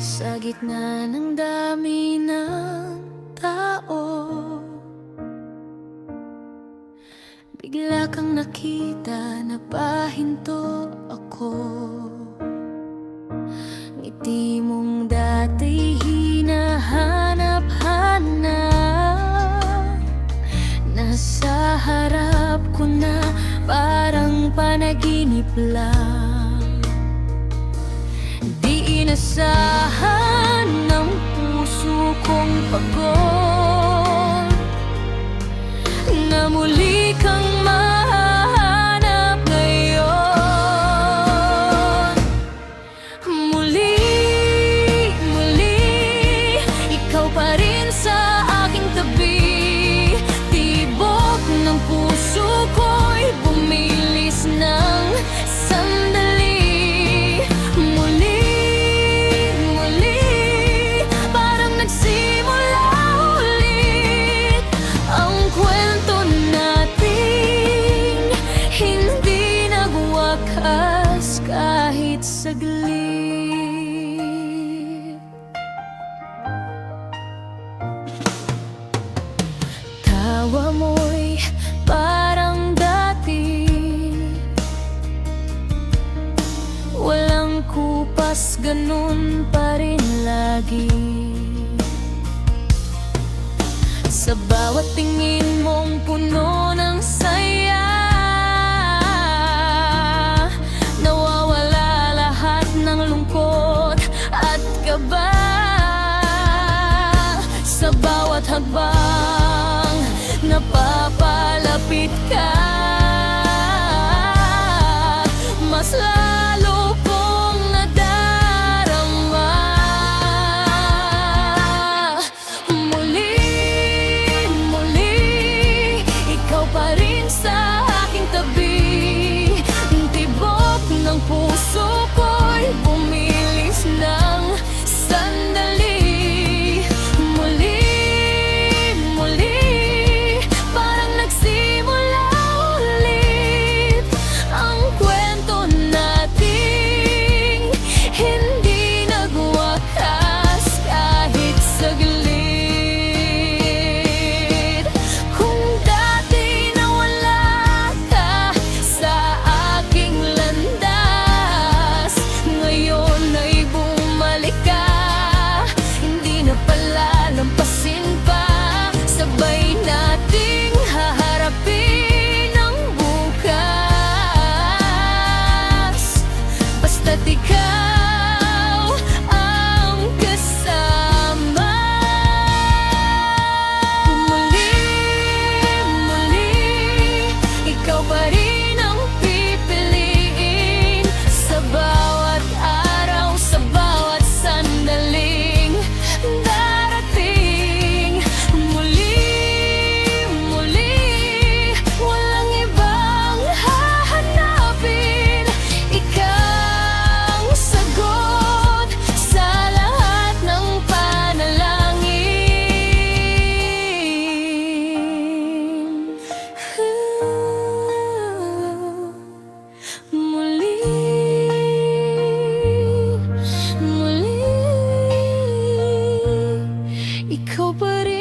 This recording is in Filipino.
Sa gitna ng dami ng tao, bigla kang nakita na pahinto ako. Ngiti mong dati hinahanap-hanap, nasa harap ko na parang panaginip lang. Di inasahan ng puso kong pagod na muli kang mahanap ngayon. Muli, ikaw pa rin sa aking tabi. Tibok ng puso ko'y bumilis ng sandali. Parang nagsimula ulit ang kwento nating hindi nagwakas kahit saglit. Tawa mo'y parang dati, walang kupas, ganun pa rin lagi. Sa bawat tingin mong puno ng saya, nawawala lahat ng lungkot at kaba. Sa bawat hakbang napapalapit ka, mas lalo kong nadarama. Muli, ikaw pa rin sa aking tabi. Tibok ng puso ko'y bumilis ng sandali. Parang nagsimula ulit ang kwento nating hindi nagwakas kahit saglit. Kung dati nawala ka sa aking landas, ngayon ay bumalik ka. Hindi na palalampasin pa, sabay nating haharapin ang bukas. Basta't ikaw ang kasama. Muli, ikaw pa rin ang pipiliin sa bawat araw, sa bawat sandaling darating. Muli, walang ibang hahanapin. Ikaw ang sagot sa lahat ng panalangin. Muli, ikaw pa rin